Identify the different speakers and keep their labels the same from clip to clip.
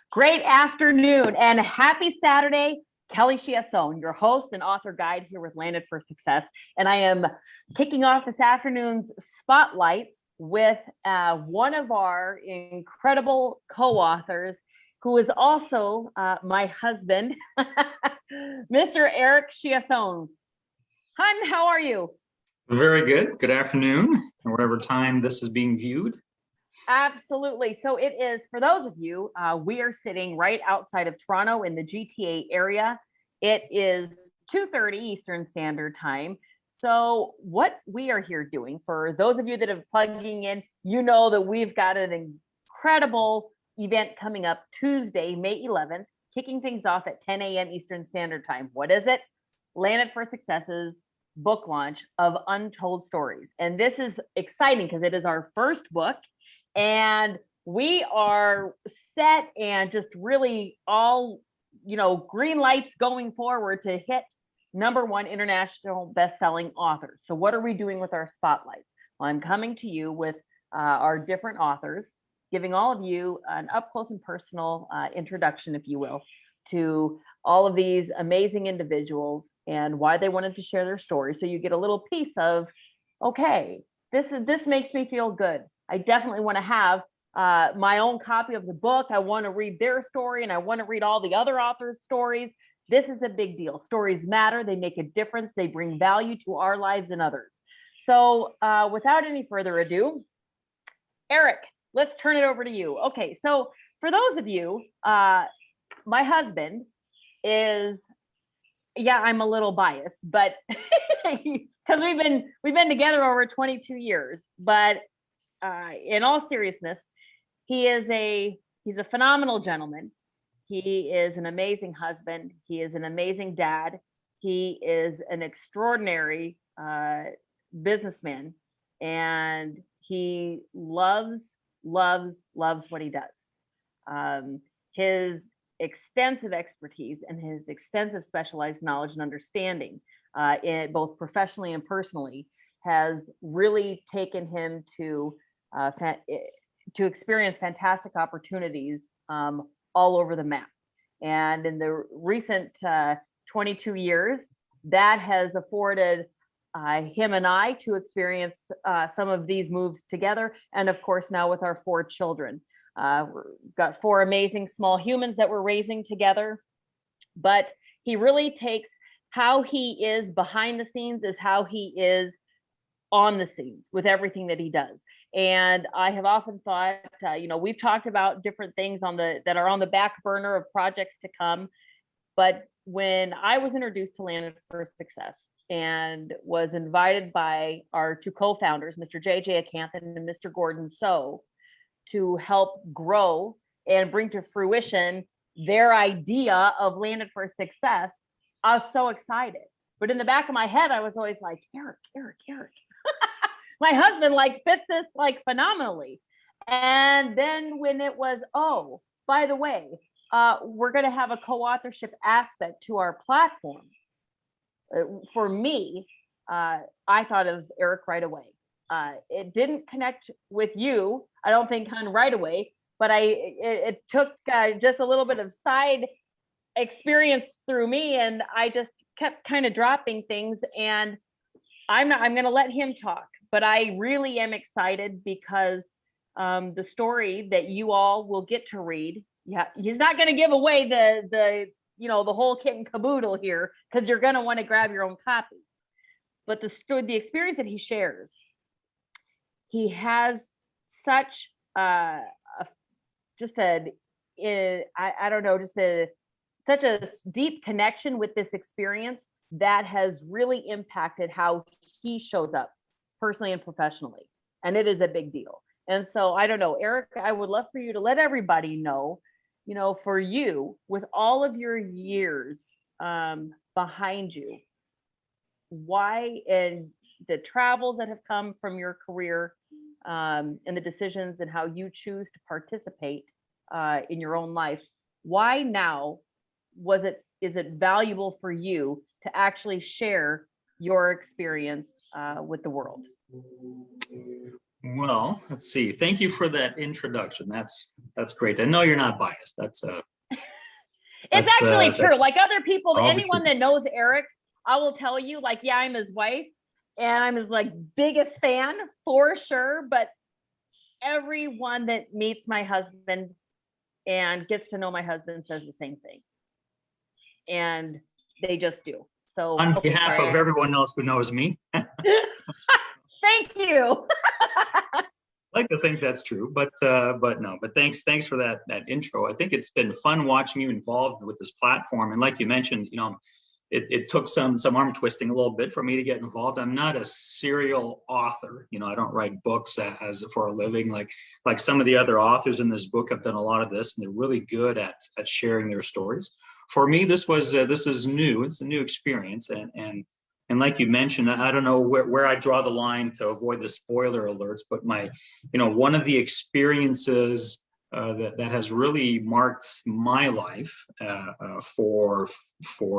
Speaker 1: Great afternoon and happy Saturday. Kelly Chiasson, your host and author guide here with Landed for Success. And I am kicking off this afternoon's spotlights with one of our incredible co-authors, who is also my husband, Mr. Eric Chiasson. Hun, how are you?
Speaker 2: Very good. Good afternoon, or whatever time this is being viewed.
Speaker 1: Absolutely. So it is, for those of you, we are sitting right outside of Toronto in the GTA area. It is 2:30 Eastern Standard Time. So what we are here doing, for those of you that are plugging in, you know that we've got an incredible event coming up Tuesday, May 11th, kicking things off at 10 a.m. Eastern Standard Time. What is it? Landed for Success's book launch of Untold Stories. And this is exciting because it is our first book. And we are set and just really all, green lights going forward to hit #1 international best-selling authors. So what are we doing with our spotlights? Well, I'm coming to you with our different authors, giving all of you an up-close and personal introduction, if you will, to all of these amazing individuals and why they wanted to share their story. So you get a little piece of, okay, this makes me feel good. I definitely want to have my own copy of the book. I want to read their story, and I want to read all the other authors' stories. This is a big deal. Stories matter. They make a difference. They bring value to our lives and others. So without any further ado, Eric, let's turn it over to you. Okay, so for those of you, my husband is, I'm a little biased, but because we've been together over 22 years, but in all seriousness, he's a phenomenal gentleman. He is an amazing husband. He is an amazing dad. He is an extraordinary businessman, and he loves what he does. His extensive expertise and his extensive specialized knowledge and understanding, in both professionally and personally, has really taken him to experience fantastic opportunities all over the map. And in the recent 22 years, that has afforded him and I to experience some of these moves together. And of course, now with our 4 children, we've got 4 amazing small humans that we're raising together. But he really takes how he is behind the scenes is how he is on the scenes with everything that he does. And I have often thought, we've talked about different things that are on the back burner of projects to come. But when I was introduced to Landed for Success and was invited by our 2 co-founders, Mr. JJ Acanthan and Mr. Gordon So, to help grow and bring to fruition their idea of Landed for Success, I was so excited. But in the back of my head, I was always like, Eric. My husband fits this phenomenally. And then when it was, oh, by the way, we're going to have a co-authorship aspect to our platform. For me, I thought of Eric right away. It didn't connect with you, I don't think, hun, right away, but it took just a little bit of side experience through me, and I just kept kind of dropping things, and I'm going to let him talk. But I really am excited because the story that you all will get to read, he's not going to give away the whole kit and caboodle here, because you're going to want to grab your own copy. But the experience that he shares, he has such such a deep connection with this experience that has really impacted how he shows up personally and professionally. And it is a big deal. And so I don't know, Eric, I would love for you to let everybody know, for you, with all of your years behind you, why, and the travels that have come from your career, and the decisions and how you choose to participate in your own life, why now is it valuable for you to actually share your experience with the world?
Speaker 2: Well, let's see. Thank you for that introduction. That's great. I know you're not biased.
Speaker 1: It's actually true.
Speaker 2: That's
Speaker 1: Like other people,
Speaker 2: all the
Speaker 1: anyone
Speaker 2: truth.
Speaker 1: that knows Eric, I will tell you, like, yeah, I'm his wife and I'm his like biggest fan for sure. But everyone that meets my husband and gets to know my husband says the same thing. And they just do. So
Speaker 2: On behalf of everyone else who knows me, I
Speaker 1: thank you.
Speaker 2: like to think that's true, but no. But thanks for that intro. I think it's been fun watching you involved with this platform. And like you mentioned, it took some arm twisting a little bit for me to get involved. I'm not a serial author. I don't write books as for a living. Like some of the other authors in this book have done a lot of this, and they're really good at sharing their stories. For me, this is new. It's a new experience, and like you mentioned, I don't know where I draw the line to avoid the spoiler alerts, but one of the experiences that has really marked my life for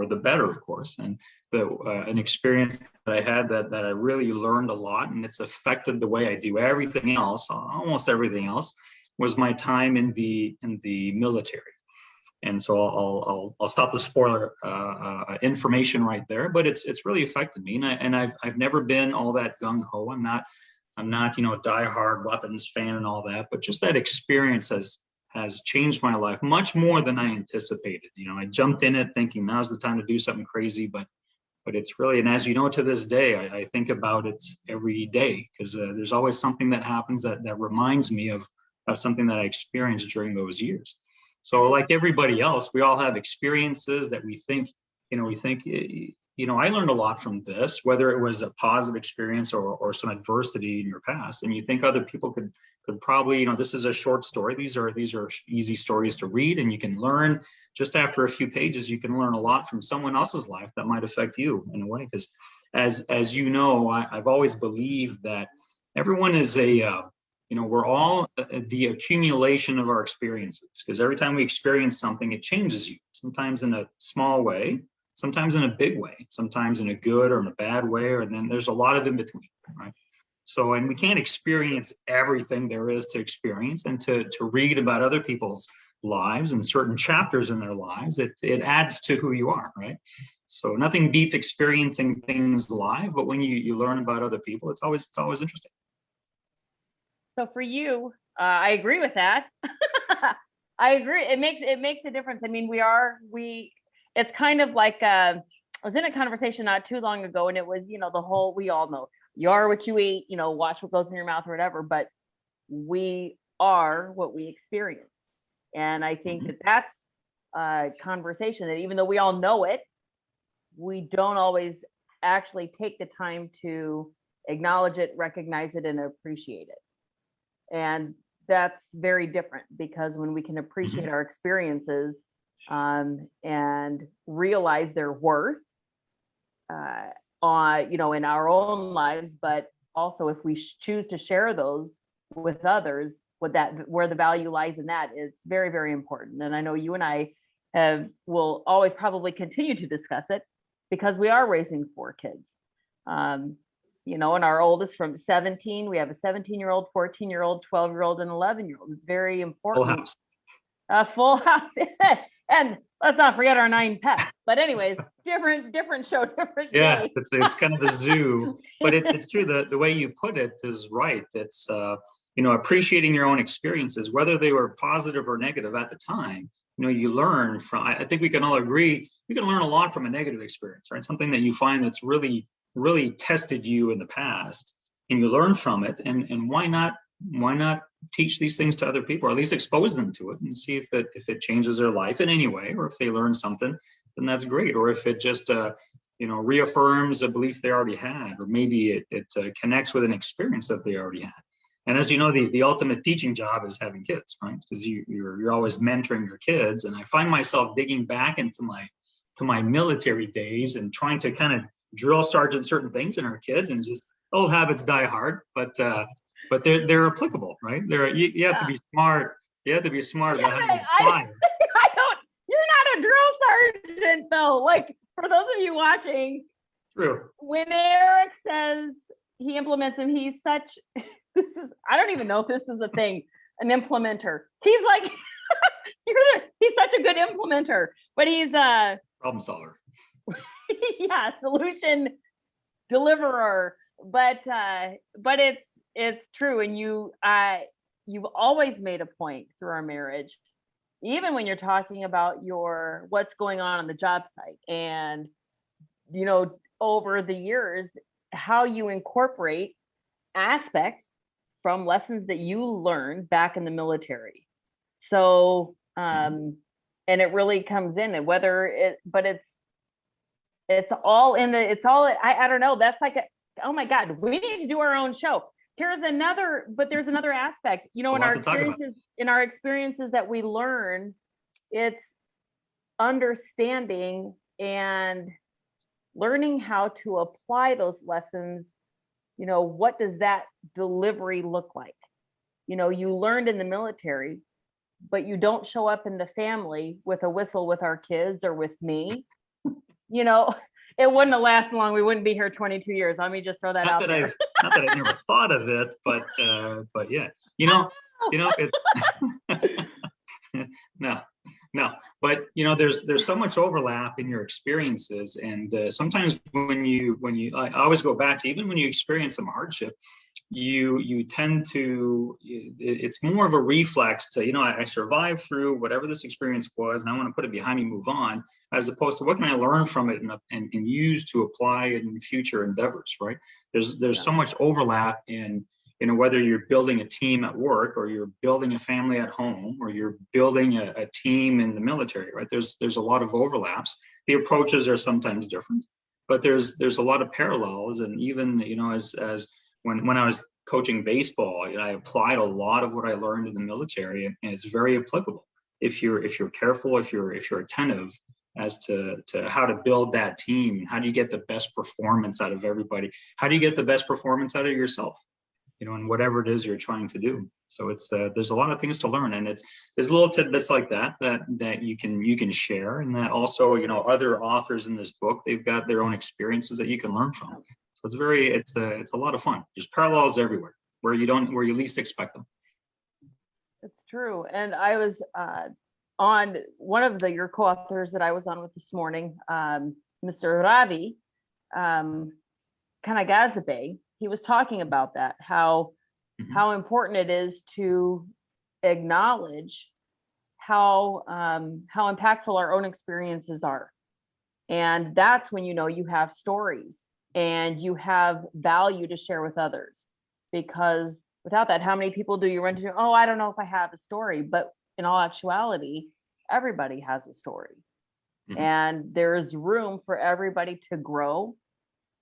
Speaker 2: the better, of course, and an experience that I had that I really learned a lot, and it's affected the way I do everything else, almost everything else, was my time in the military. And so I'll stop the spoiler information right there, but it's really affected me, and I've never been all that gung ho. I'm not a diehard weapons fan and all that, but just that experience has changed my life much more than I anticipated. I jumped in it thinking now's the time to do something crazy, but it's really, and as you know, to this day, I think about it every day, because there's always something that happens that reminds me of something that I experienced during those years. So like everybody else, we all have experiences that we think, I learned a lot from this, whether it was a positive experience or some adversity in your past. And you think other people could probably, this is a short story. These are easy stories to read, and you can learn just after a few pages. You can learn a lot from someone else's life that might affect you in a way. Because as you know, I've always believed that everyone is we're all the accumulation of our experiences, because every time we experience something, it changes you, sometimes in a small way, sometimes in a big way, sometimes in a good or in a bad way, or then there's a lot of in between, right? So, and we can't experience everything there is to experience, and to read about other people's lives and certain chapters in their lives, it adds to who you are, right? So nothing beats experiencing things live, but when you learn about other people, it's always interesting.
Speaker 1: So for you, I agree with that. I agree. It makes a difference. I mean, it's kind of like, I was in a conversation not too long ago, and it was, the whole, we all know you are what you eat, watch what goes in your mouth or whatever, but we are what we experience. And I think that's a conversation that, even though we all know it, we don't always actually take the time to acknowledge it, recognize it, and appreciate it. And that's very different, because when we can appreciate our experiences and realize their worth in our own lives, but also if we choose to share those with others, where the value lies in that, is very, very important. And I know you and I will always probably continue to discuss it, because we are raising 4 kids. And our oldest from 17, we have a 17-year-old, 14-year-old, 12-year-old, and 11-year-old. It's very important.
Speaker 2: Full house.
Speaker 1: A full house. And let's not forget our 9 pets. But anyways, different show, different day.
Speaker 2: Yeah, it's kind of a zoo, but it's true. The way you put it is right. It's appreciating your own experiences, whether they were positive or negative at the time. You learn from. I think we can all agree you can learn a lot from a negative experience, right? Something that you find that's really tested you in the past, and you learn from it. And why not teach these things to other people, or at least expose them to it, and see if it changes their life in any way, or if they learn something, then that's great. Or if it just reaffirms a belief they already had, or maybe it connects with an experience that they already had. And as you know, the ultimate teaching job is having kids, right? Because you're always mentoring your kids. And I find myself digging back into my military days and trying to kind of drill sergeant certain things in our kids, and just old habits die hard, but they're applicable, right? You have to be smart. You have to be smart about how you fire.
Speaker 1: You're not a drill sergeant though. Like, for those of you watching,
Speaker 2: True.
Speaker 1: When Eric says he implements them, he's such I don't even know if this is a thing, an implementer. He's like, he's such a good implementer, but he's
Speaker 2: problem solver.
Speaker 1: yeah, solution deliverer. But it's true. And you've always made a point through our marriage, even when you're talking about what's going on the job site, and over the years, how you incorporate aspects from lessons that you learned back in the military. So, and it really comes in, and it's all I don't know. That's like, oh my God, we need to do our own show. There's another aspect, in our experiences that we learn, it's understanding and learning how to apply those lessons. What does that delivery look like? You learned in the military, but you don't show up in the family with a whistle with our kids or with me. It wouldn't have lasted long. We wouldn't be here 22 years. Let me just throw that out there.
Speaker 2: Not that I've never thought of it, but yeah, no, but there's so much overlap in your experiences, and sometimes I always go back to, even when you experience some hardship, you tend to, it's more of a reflex to, I survived through whatever this experience was, and I want to put it behind me, move on, as opposed to what can I learn from it and use to apply it in future endeavors, right? There's so much overlap in, whether you're building a team at work, or you're building a family at home, or you're building a team in the military, right? There's a lot of overlaps. The approaches are sometimes different, but there's a lot of parallels. And even, as when I was coaching baseball, I applied a lot of what I learned in the military, and it's very applicable if you're careful, if you're attentive as to how to build that team. How do you get the best performance out of everybody? How do you get the best performance out of yourself? And whatever it is you're trying to do. So it's there's a lot of things to learn, and there's little tidbits like that you can share, and that also, other authors in this book, they've got their own experiences that you can learn from. So it's a lot of fun. There's parallels everywhere where you least expect them.
Speaker 1: It's true. And I was on one of your co-authors that I was on with this morning, Mr. Ravi Kanagazabe. He was talking about that, how important it is to acknowledge how impactful our own experiences are. And that's when you have stories and you have value to share with others. Because without that, how many people do you run into? Oh, I don't know if I have a story. But in all actuality, everybody has a story. And there's room for everybody to grow,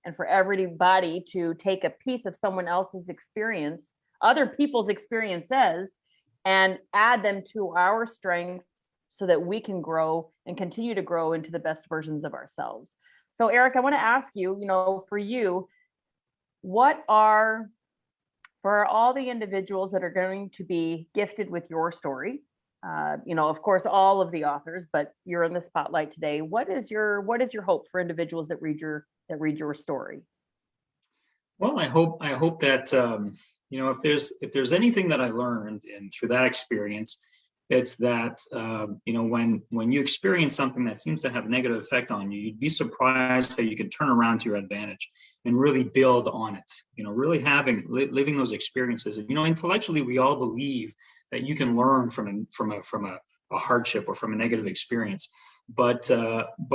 Speaker 1: and for everybody to take a piece of someone else's experience, other people's experiences, and add them to our strengths so that we can grow and continue to grow into the best versions of ourselves. So Eric, I want to ask you, for you, what are, for all the individuals that are going to be gifted with your story, of course, all of the authors, but you're in the spotlight today. What is your hope for individuals that read your story?
Speaker 2: Well, I hope that if there's anything that I learned through that experience, it's that when you experience something that seems to have a negative effect on you, you'd be surprised how you can turn around to your advantage and really build on it. Really living those experiences. And intellectually, we all believe that you can learn from a hardship or from a negative experience, but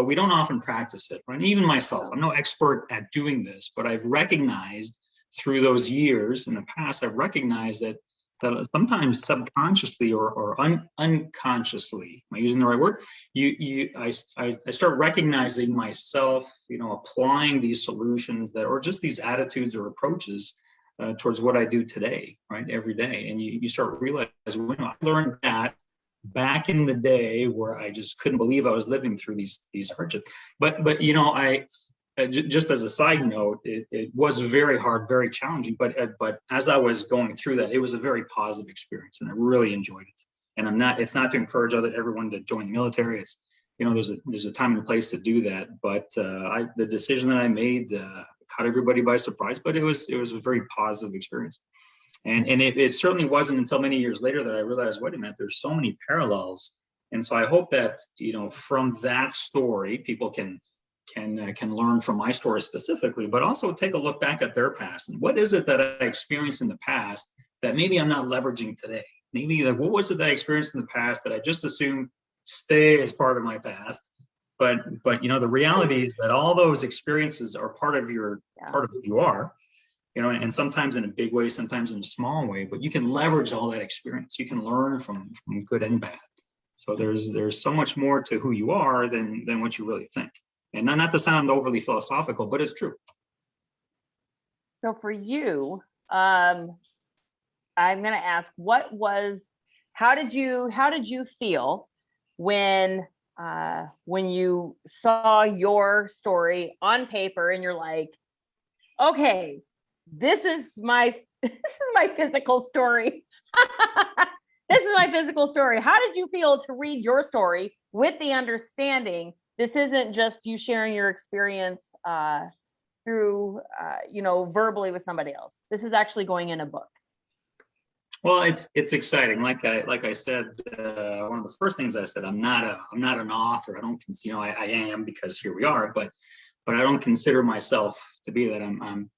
Speaker 2: we don't often practice it, right? Even myself, I'm no expert at doing this, but I've recognized through those years in the past, I've recognized that sometimes subconsciously or unconsciously, am I using the right word? I start recognizing myself, applying these solutions or just these attitudes or approaches towards what I do today, right? Every day. And you start realizing, I learned that back in the day where I just couldn't believe I was living through these hardships. But I just as a side note, it was very hard, very challenging. But as I was going through that, it was a very positive experience, and I really enjoyed it. And it's not to encourage everyone to join the military. It's there's a time and a place to do that. But the decision that I made caught everybody by surprise, but it was a very positive experience. And it certainly wasn't until many years later that I realized, wait a minute, there's so many parallels. And so I hope that, from that story, people can learn from my story specifically, but also take a look back at their past. And what is it that I experienced in the past that maybe I'm not leveraging today? Maybe like, what was it that I experienced in the past that I just assumed stay as part of my past? But the reality is that all those experiences are part of who you are, and sometimes in a big way, sometimes in a small way, but you can leverage all that experience. You can learn from good and bad. So there's so much more to who you are than what you really think. And not to sound overly philosophical, but it's true.
Speaker 1: So for you, I'm going to ask, how did you feel when you saw your story on paper and you're like, okay, this is my physical story. This is my physical story. How did you feel to read your story with the understanding this isn't just you sharing your experience through, verbally with somebody else? This is actually going in a book.
Speaker 2: Well, it's exciting. Like I said, one of the first things I said, I'm not an author. I don't, I am, because here we are, but I don't consider myself to be that. I'm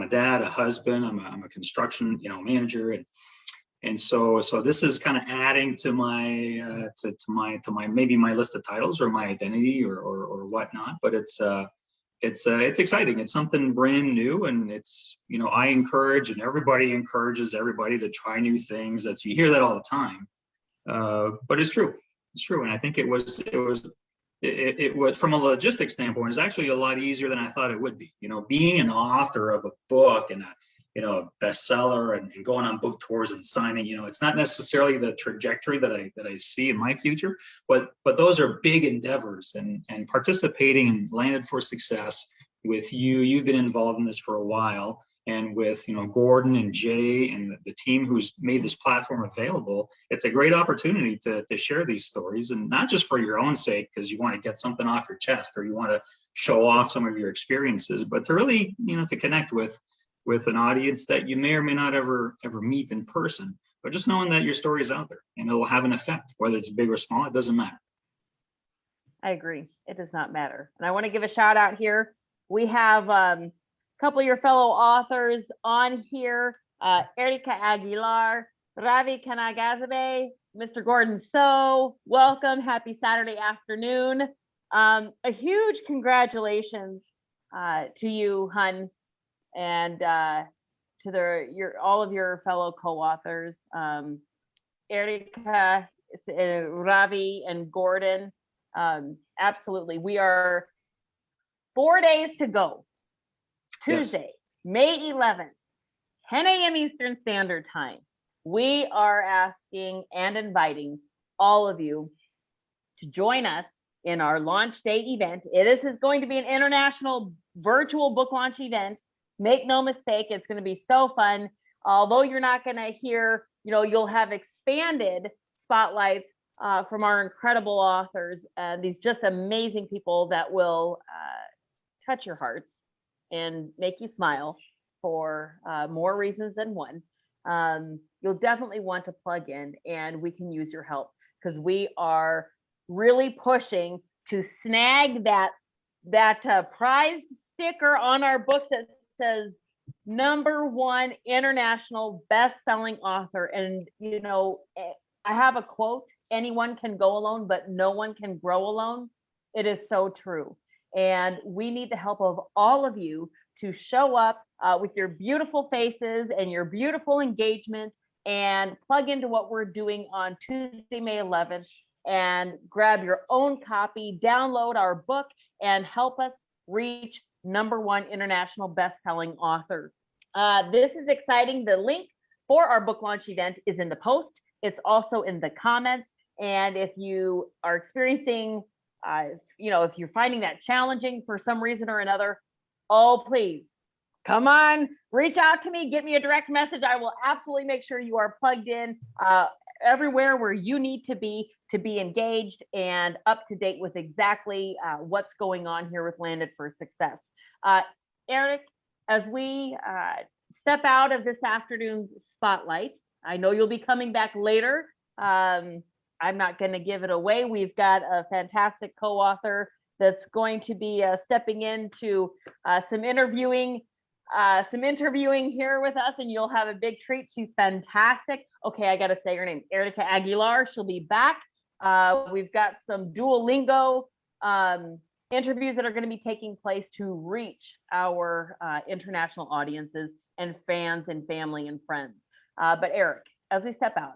Speaker 2: a dad, a husband. I'm a construction, manager, and so this is kind of adding to my maybe my list of titles or my identity or whatnot. But it's exciting. It's something brand new, and it's, I encourage, and everybody encourages everybody to try new things. You hear that all the time, but it's true. It's true, and I think it was from a logistics standpoint, it's actually a lot easier than I thought it would be. Being an author of a book and a bestseller and going on book tours and signing, it's not necessarily the trajectory that I see in my future, but those are big endeavors, and participating in Landed for Success with you've been involved in this for a while, and with, Gordon and Jay and the team who's made this platform available. It's a great opportunity to share these stories, and not just for your own sake, because you want to get something off your chest or you want to show off some of your experiences, but to really, to connect with an audience that you may or may not ever meet in person, but just knowing that your story is out there and it'll have an effect, whether it's big or small, it doesn't matter.
Speaker 1: I agree. It does not matter. And I want to give a shout out here. We have a couple of your fellow authors on here, Erica Aguilar, Ravi Kanagazabe, Mr. Gordon So. Welcome. Happy Saturday afternoon. A huge congratulations to you, Hun, and to all of your fellow co-authors, Erica, Ravi, and Gordon. Absolutely. We are 4 days to go. Tuesday, yes. May 11th, 10 a.m. Eastern Standard Time. We are asking and inviting all of you to join us in our launch day event. This is going to be an international virtual book launch event. Make no mistake, it's going to be so fun. Although you're not going to hear, you'll have expanded spotlights from our incredible authors and these just amazing people that will touch your hearts and make you smile for more reasons than one. You'll definitely want to plug in, and we can use your help, because we are really pushing to snag that prized sticker on our book that says #1 international best-selling author. And I have a quote: anyone can go alone, but no one can grow alone. It is so true. And we need the help of all of you to show up with your beautiful faces and your beautiful engagement and plug into what we're doing on Tuesday, May 11th, and grab your own copy, download our book, and help us reach #1 international best-selling author. This is exciting. The link for our book launch event is in the post. It's also in the comments. And if you are experiencing, if you're finding that challenging for some reason or another, oh, please, come on, reach out to me, get me a direct message. I will absolutely make sure you are plugged in everywhere where you need to be engaged and up to date with exactly what's going on here with Landed for Success. Eric, as we step out of this afternoon's spotlight, I know you'll be coming back later. I'm not going to give it away. We've got a fantastic co-author that's going to be stepping into some interviewing here with us, and you'll have a big treat. She's fantastic. Okay, I got to say her name, Erica Aguilar. She'll be back. We've got some Duolingo interviews that are going to be taking place to reach our international audiences and fans and family and friends. But Eric, as we step out,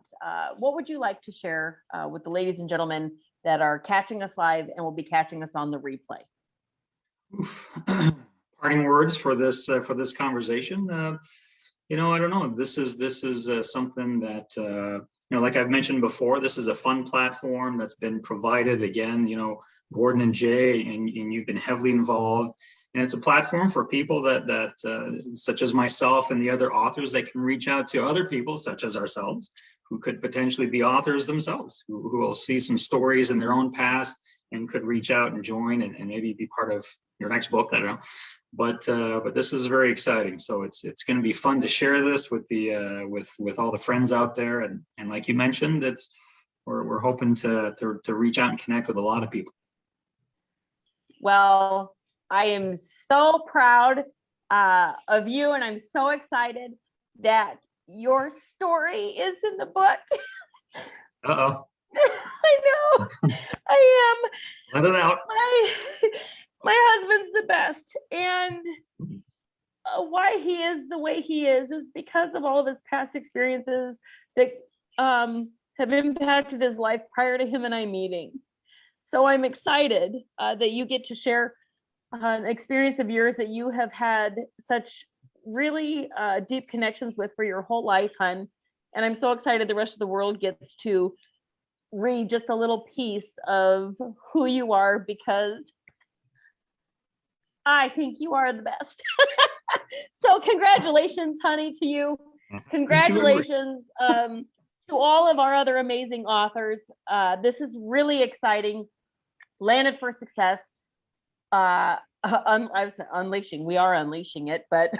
Speaker 1: what would you like to share with the ladies and gentlemen that are catching us live and will be catching us on the replay?
Speaker 2: Parting words for this conversation. I don't know. This is something that like I've mentioned before. This is a fun platform that's been provided. Again, Gordon and Jay, and you've been heavily involved. And it's a platform for people that such as myself and the other authors that can reach out to other people such as ourselves who could potentially be authors themselves, who will see some stories in their own past and could reach out and join and maybe be part of your next book. I don't know. But this is very exciting. So it's going to be fun to share this with the with all the friends out there. And like you mentioned, we're hoping to reach out and connect with a lot of people.
Speaker 1: Well, I am so proud of you, and I'm so excited that your story is in the book.
Speaker 2: Uh-oh.
Speaker 1: I know. I am.
Speaker 2: Let it out.
Speaker 1: My husband's the best, and why he is the way he is because of all of his past experiences that have impacted his life prior to him and I meeting. So I'm excited that you get to share an experience of yours that you have had such really deep connections with for your whole life, hon. And I'm so excited the rest of the world gets to read just a little piece of who you are, because I think you are the best. So congratulations, honey, to you. Congratulations to all of our other amazing authors. This is really exciting. Landed for Success. I was unleashing. We are unleashing it, but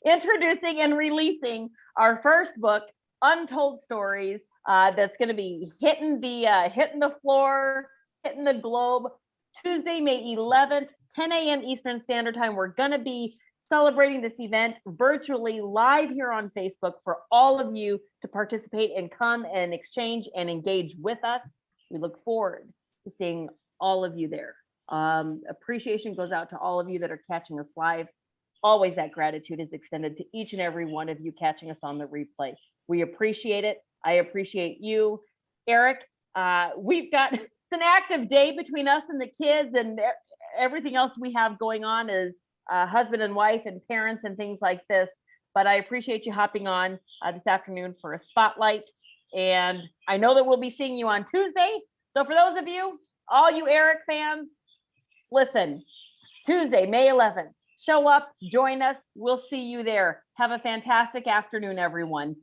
Speaker 1: introducing and releasing our first book, Untold Stories. That's going to be hitting the floor, hitting the globe, Tuesday, May 11th, 10 a.m. Eastern Standard Time. We're going to be celebrating this event virtually live here on Facebook for all of you to participate and come and exchange and engage with us. We look forward to seeing all of you there. Appreciation goes out to all of you that are catching us live. Always that gratitude is extended to each and every one of you catching us on the replay. We appreciate it. I appreciate you, Eric. It's an active day between us and the kids, and everything else we have going on is husband and wife and parents and things like this. But I appreciate you hopping on this afternoon for a spotlight. And I know that we'll be seeing you on Tuesday. So for those of you, all you Eric fans, listen, Tuesday, May 11th, show up, join us. We'll see you there. Have a fantastic afternoon, everyone.